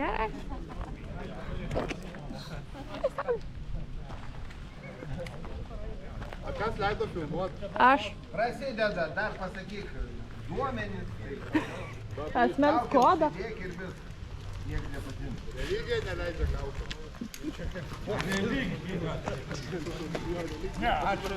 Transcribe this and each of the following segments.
Gerai. A kas leido filmuoti? Aš. Prasideda, dar pasakyk duomenis. Asmens kodą. Nieks nepatinka. Lygiai neleidžia gauti. Ne, ačiū.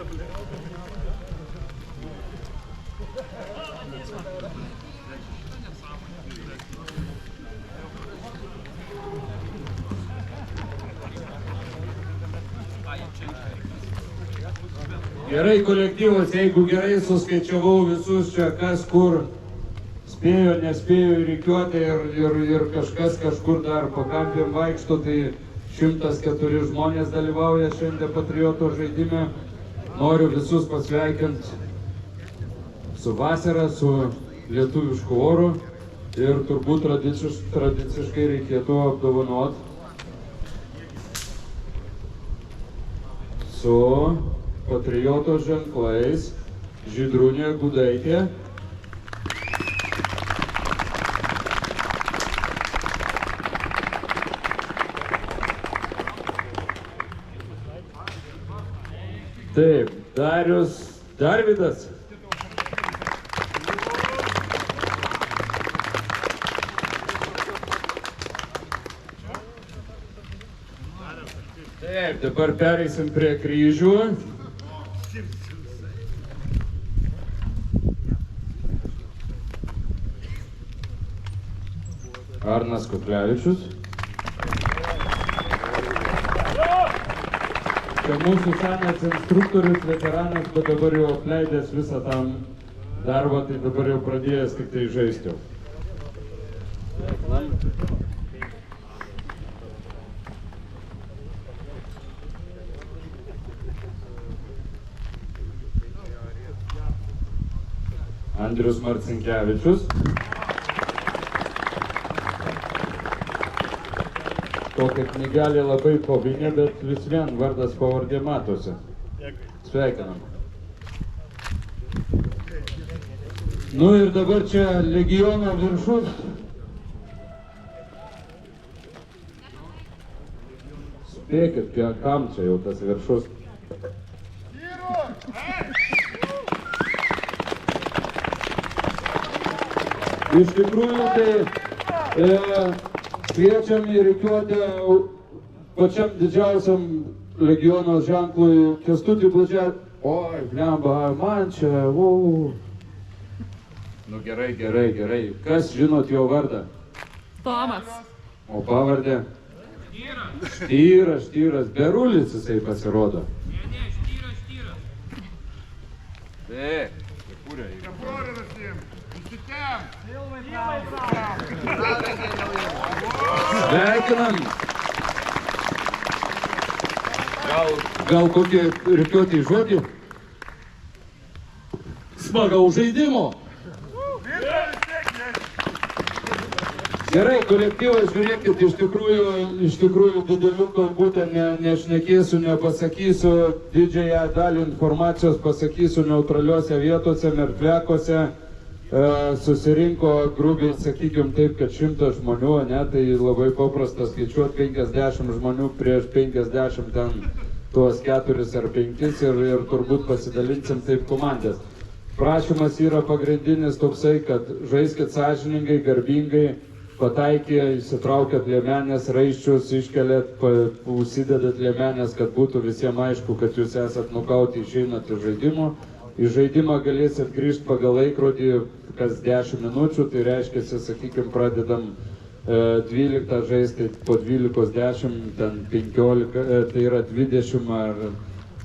Gerai kolektyvas, jeigu gerai suskaičiavau visus čia, kas kur spėjo, nespėjo įrikiuoti ir kažkas kažkur dar pakampėm vaikšto, tai 104 žmonės dalyvauja šiandien patrioto žaidime. Noriu visus pasveikinti su vasara, su lietuvišku oru ir turbūt tradiciškai reikėtų apdovanoti su patrioto ženklais Žydrūnė Gudaitė. Taip, Darius Darvydas. Taip, dabar pereisim prie kryžių. Arnas Kuklevičius. Čia mūsų senas instruktorius, veteranas, bet dabar jau apleidęs visą tam darbą, tai dabar jau pradėjęs tik tai žaisti. Andrius Marcinkevičius. Tokia knygelė labai kovinė, bet vis vien vardas pavardė matosi. Sveikinam. Nu ir dabar čia legiono viršus. Spėkit, kam čia jau tas viršus. Iš tikrųjų tai kviečiam įrikiuoti pačiam didžiausiam legiono ženklui Kęstutį Blaželį. Oi, blemba, man čia, Nu gerai. Kas žinot jo vardą? Tomas. O pavardę? Štyras. Berulis jisai pasirodo. Ne, Štyras. Taip. Sveikinam. Gal kokį rikiuotį žodį? Smagaus žaidimo. Gerai, kolektyvas, žiūrėkit, iš tikrųjų didelių kalbų ten nešnekėsiu, nepasakysiu, didžiąją dalį informacijos pasakysiu neutraliuose vietose, Mertliakose. Susirinko grubiai, sakykim taip, kad 100 žmonių, ne, tai labai paprasta skaičiuoti 50 žmonių prieš 50 ten tuos 4 ar 5 ir turbūt pasidalinsim taip komandės. Prašymas yra pagrindinis toksai, kad žaiskit sąžiningai, garbingai, pataikė, įsitraukėt liemenės raiščius, iškelėt, užsidedat liemenės, kad būtų visiems aišku, kad jūs esat nukauti, išeinat iš žaidimo. Į žaidimą galėsit grįžti pagal laikrodį kas 10 minučių, tai reiškia, sakykime, pradedam 12 žaisti, po 12:10, ten 15, tai yra 20,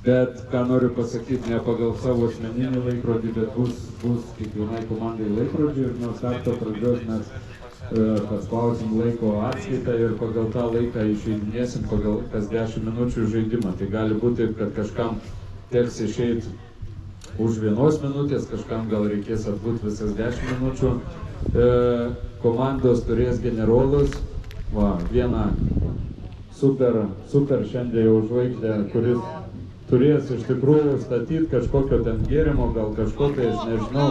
bet ką noriu pasakyti, ne pagal savo asmeninį laikrodį, bet bus kiekvienai komandai laikrodžiai ir nuo starto pradžios mes paspausim laiko atskaitą ir pagal tą laiką išeidinėsim pagal kas 10 minučių žaidimą. Tai gali būti taip, kad kažkam teks išeiti už 1 minutės, kažkam gal reikės atbūti visas 10 minučių. Komandos turės generolus, vieną super šiandien jau žvaigždę, kuris turės iš tikrųjų statyti kažkokio ten gėrimo, gal kažkokio, aš nežinau.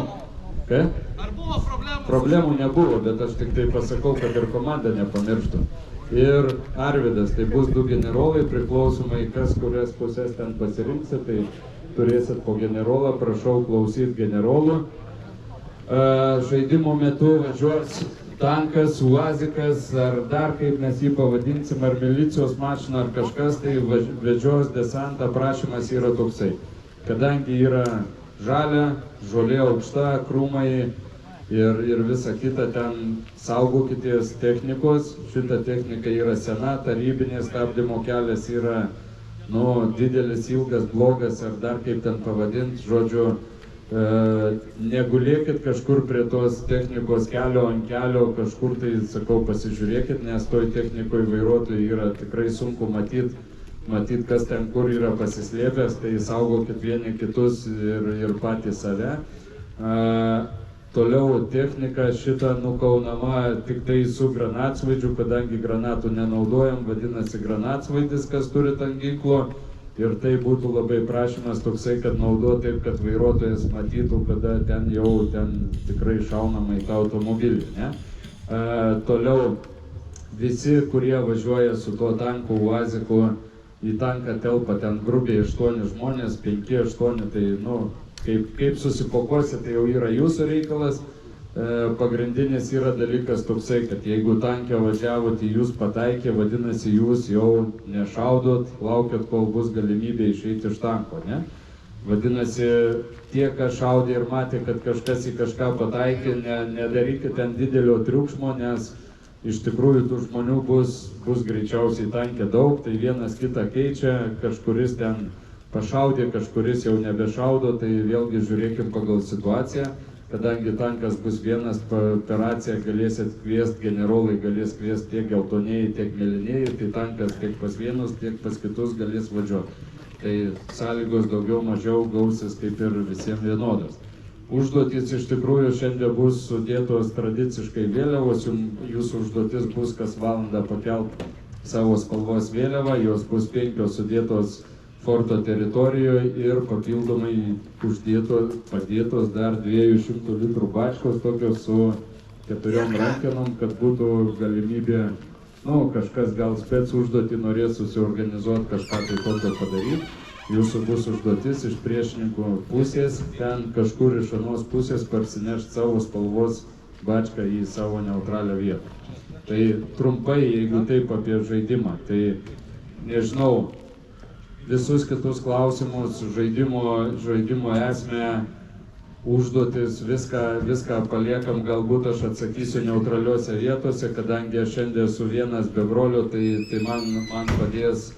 Ar buvo problemų? problemų nebuvo, bet aš tik tai pasakau, kad ir komanda nepamirštų. Ir Arvydas, tai bus 2 generolai, priklausomai kas kurias pusės ten pasirinksit, tai turėsit po generolą, prašau klausyti generolų. Žaidimo metu važiuos tankas, uazikas, ar dar kaip mes jį pavadinsim, ar milicijos mašina, ar kažkas, tai vežios desantą. Prašymas yra toksai. Kadangi yra žalia, žolė aukšta, krūmai ir visa kita, ten saugokitės technikos. Šita technika yra sena, tarybinė, stabdymo kelias yra didelis, ilgas, blogas, ar dar kaip ten pavadinti, žodžiu, negulėkit kažkur prie tos technikos kelio ant kelio, kažkur tai, sakau, pasižiūrėkit, nes toj technikoj vairuotojai yra tikrai sunku matyt, kas ten kur yra pasislėpęs, tai saugokit vieni kitus ir patys save. Toliau technika šita nukaunama tik tai su granatsvaidžiu, kadangi granatų nenaudojam, vadinasi granatsvaidis, kas turit ant ginklo. Ir tai būtų labai prašymas toksai, kad naudotų taip, kad vairuotojas matytų, kada ten jau tikrai šaunama į tą automobilį, ne? Toliau, visi, kurie važiuoja su tuo tanku, uaziku, į tanką telpa ten grubiai 8 žmonės, 5-8, tai kaip susipakuosi, tai jau yra jūsų reikalas. Pagrindinis yra dalykas toksai, kad jeigu tanke važiavote, jūs pataikė, vadinasi, jūs jau nešaudot, laukiat, kol bus galimybė išeiti iš tanko, ne? Vadinasi, tie, kas šaudė ir matė, kad kažkas į kažką pataikė, nedarykit ten didelio triukšmo, nes iš tikrųjų tų žmonių bus greičiausiai tanke daug, tai vienas kitą keičia, kažkuris ten pašaudė, kažkuris jau nebešaudo, tai vėlgi žiūrėkim pagal situaciją. Kadangi tankas bus vienas, per raciją galėsit kviesti, generolai galės kviesti tiek geltonieji, tiek mėlynieji, tai tankas tiek pas vienus, tiek pas kitus galės važiuoti. Tai sąlygos daugiau mažiau gausis kaip ir visiems vienodas. Užduotys iš tikrųjų šiandien bus sudėtos tradiciškai vėliavos, jūsų užduotis bus kas valandą pakelti savo spalvos vėliavą, jos bus 5 sudėtos forto teritorijoje ir papildomai padėtos dar 200 litrų bačkos, tokios su 4 rankenom, kad būtų galimybė, kažkas gal spec užduotį norės susiorganizuoti, kažką tai tokio padaryti. Jūsų bus užduotis iš priešininkų pusės, ten kažkur iš anos pusės parsinešti savo spalvos bačką į savo neutralią vietą. Tai trumpai, jeigu taip apie žaidimą, tai nežinau, visus kitus klausimus, žaidimo esmę, užduotis, viską paliekam, galbūt aš atsakysiu neutraliuose vietose, kadangi aš šiandien esu vienas be brolio, tai man padės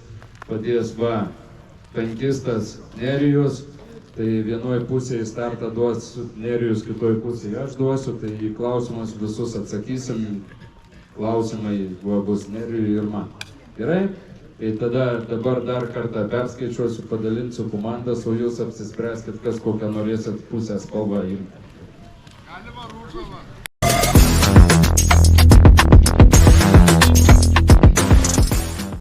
tankistas Nerijus, tai vienoj pusėje startą duos Nerijus, kitoj pusėje aš duosiu, tai į klausimus visus atsakysim, klausimai bus Nerijui ir man. Gerai? Tai tada dabar dar kartą perskaičiuosiu, padalinsiu komandas, o jūs apsispręskit, kas kokią norėsit pusę spalvą imti. Galima rūžavą.